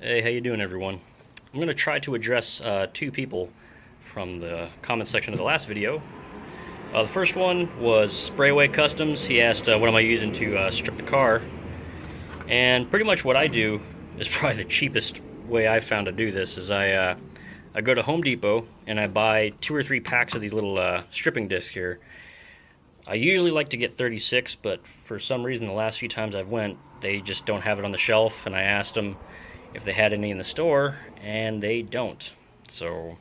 Hey, how you doing, everyone? I'm going to try to address two people from the comment section of the last video. The first one was Sprayway Customs. He asked what am I using to strip the car, and pretty much what I do is probably the cheapest way I've found to do this. Is I go to Home Depot and I buy 2 or 3 packs of these little stripping discs here. I usually like to get 36, but for some reason the last few times I've went, they just don't have it on the shelf, and I asked them if they had any in the store, and they don't. So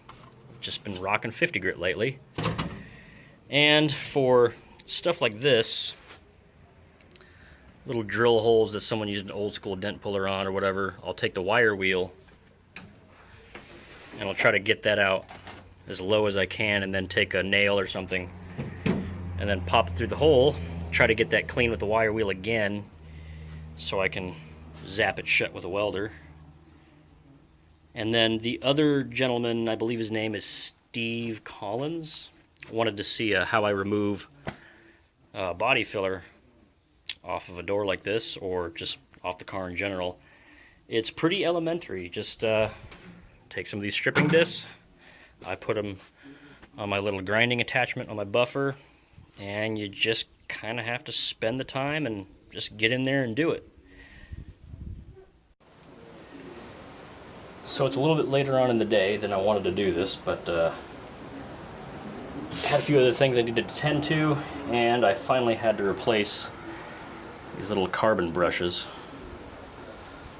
just been rocking 50 grit lately. And for stuff like this, little drill holes that someone used an old school dent puller on or whatever, I'll take the wire wheel and I'll try to get that out as low as I can, and then take a nail or something and then pop it through the hole, try to get that clean with the wire wheel again so I can zap it shut with a welder. And then the other gentleman, I believe his name is Steve Collins, wanted to see how I remove body filler off of a door like this, or just off the car in general. It's pretty elementary. Just take some of these stripping discs, I put them on my little grinding attachment on my buffer, and you just kind of have to spend the time and just get in there and do it. So it's a little bit later on in the day than I wanted to do this, but had a few other things I needed to tend to, and I finally had to replace these little carbon brushes.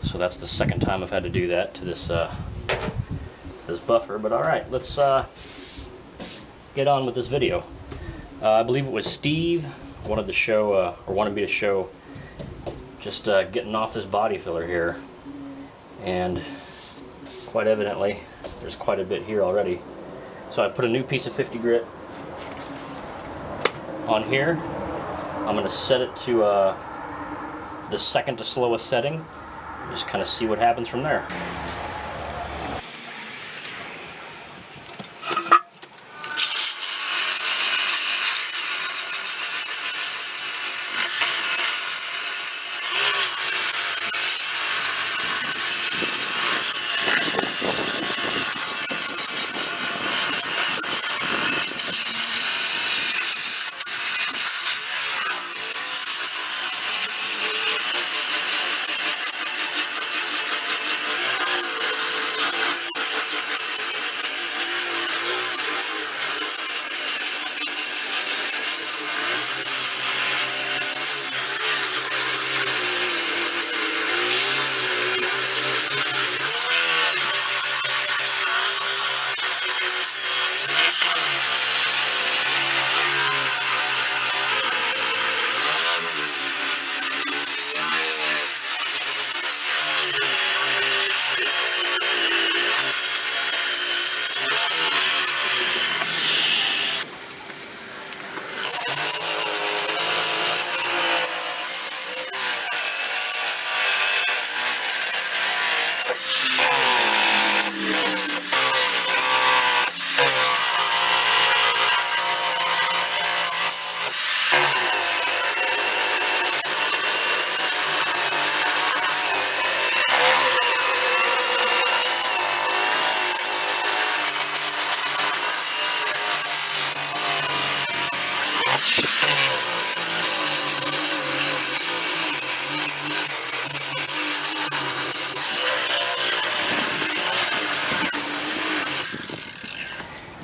So that's the second time I've had to do that to this buffer. But all right, let's get on with this video. I believe it was Steve wanted to show, or wanted me to show, just getting off this body filler here, and quite evidently there's quite a bit here already. So I put a new piece of 50 grit on here. I'm going to set it to the second to slowest setting, just kind of see what happens from there.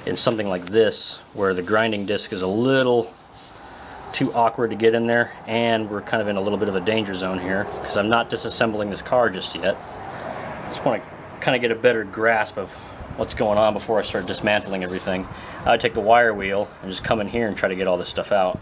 In something like this, where the grinding disc is a little too awkward to get in there, and we're kind of in a little bit of a danger zone here because I'm not disassembling this car just yet. Just want to kind of get a better grasp of what's going on before I start dismantling everything. I would take the wire wheel and just come in here and try to get all this stuff out.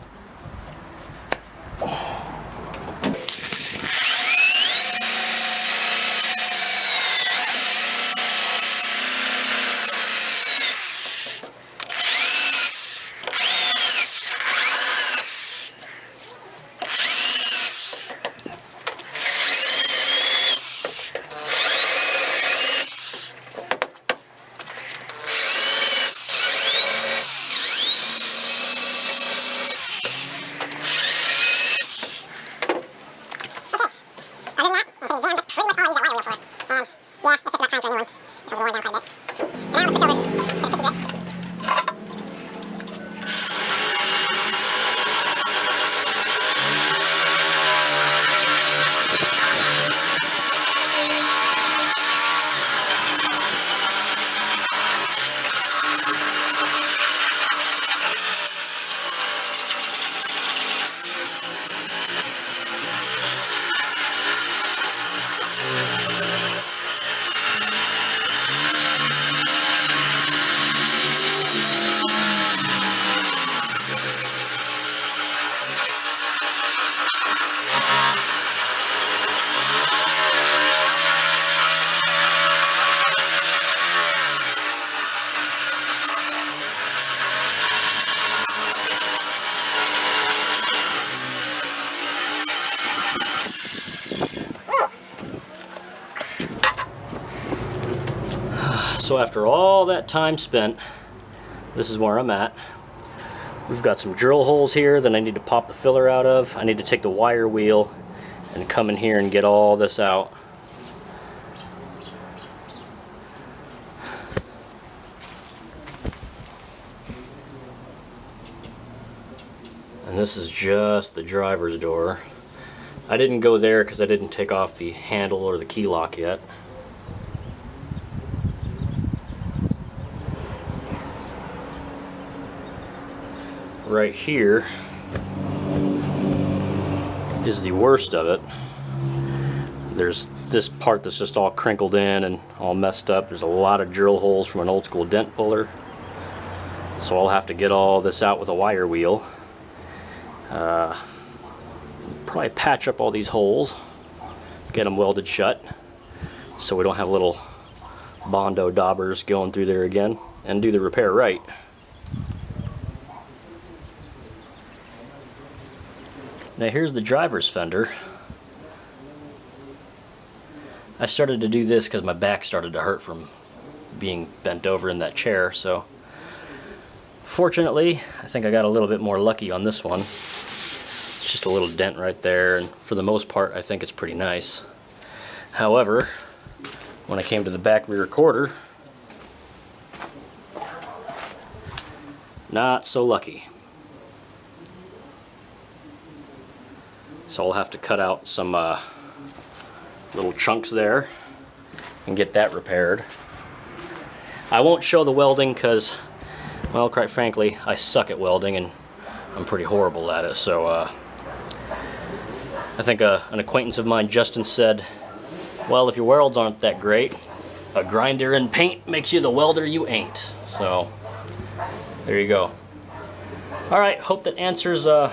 time for a new one. So we're worn down quite a bit. So now let's switch over to the sticky grip. So after all that time spent, this is where I'm at. We've got some drill holes here that I need to pop the filler out of. I need to take the wire wheel and come in here and get all this out. And this is just the driver's door. I didn't go there because I didn't take off the handle or the key lock yet. Right here is the worst of it. There's this part that's just all crinkled in and all messed up. There's a lot of drill holes from an old school dent puller. So I'll have to get all this out with a wire wheel. Probably patch up all these holes, get them welded shut so we don't have little Bondo daubers going through there again, and do the repair right. Now here's the driver's fender. I started to do this because my back started to hurt from being bent over in that chair, so fortunately I think I got a little bit more lucky on this one. It's just a little dent right there, and for the most part I think it's pretty nice. However, when I came to the back rear quarter, not so lucky. So I'll have to cut out some little chunks there and get that repaired. I won't show the welding because, well, quite frankly, I suck at welding and I'm pretty horrible at it. So I think an acquaintance of mine, Justin, said, well, if your welds aren't that great, a grinder and paint makes you the welder you ain't. So there you go. All right, hope that answers a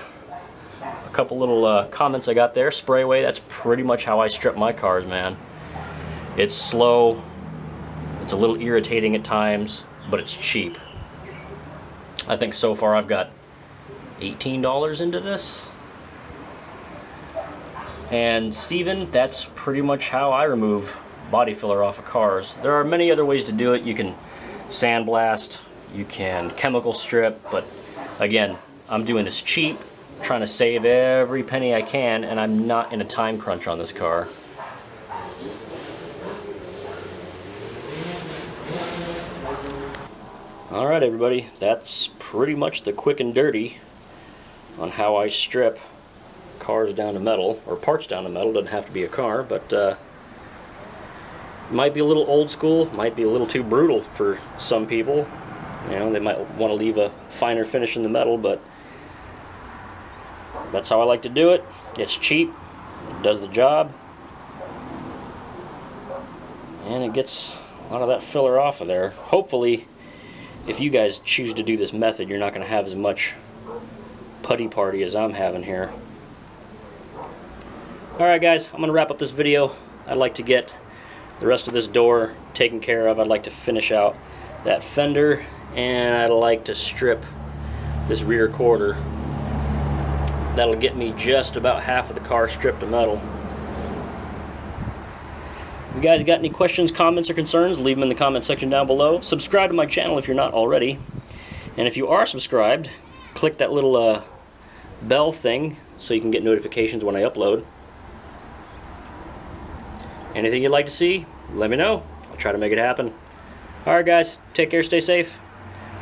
couple little comments I got there. Sprayway, that's pretty much how I strip my cars, man. It's slow, it's a little irritating at times, but it's cheap. I think so far I've got $18 into this. And Steven, that's pretty much how I remove body filler off of cars. There are many other ways to do it. You can sandblast, you can chemical strip, but again, I'm doing this cheap, trying to save every penny I can, and I'm not in a time crunch on this car. Alright everybody, that's pretty much the quick and dirty on how I strip cars down to metal, or parts down to metal. Doesn't have to be a car, but might be a little old school, might be a little too brutal for some people. You know, they might want to leave a finer finish in the metal, but that's how I like to do it. It's cheap, it does the job, and it gets a lot of that filler off of there. Hopefully, if you guys choose to do this method, you're not going to have as much putty party as I'm having here. Alright guys, I'm going to wrap up this video. I'd like to get the rest of this door taken care of. I'd like to finish out that fender, and I'd like to strip this rear quarter. That'll get me just about half of the car stripped to metal. If you guys got any questions, comments, or concerns, leave them in the comment section down below. Subscribe to my channel if you're not already. And if you are subscribed, click that little bell thing so you can get notifications when I upload. Anything you'd like to see, let me know. I'll try to make it happen. Alright guys, take care, stay safe.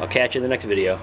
I'll catch you in the next video.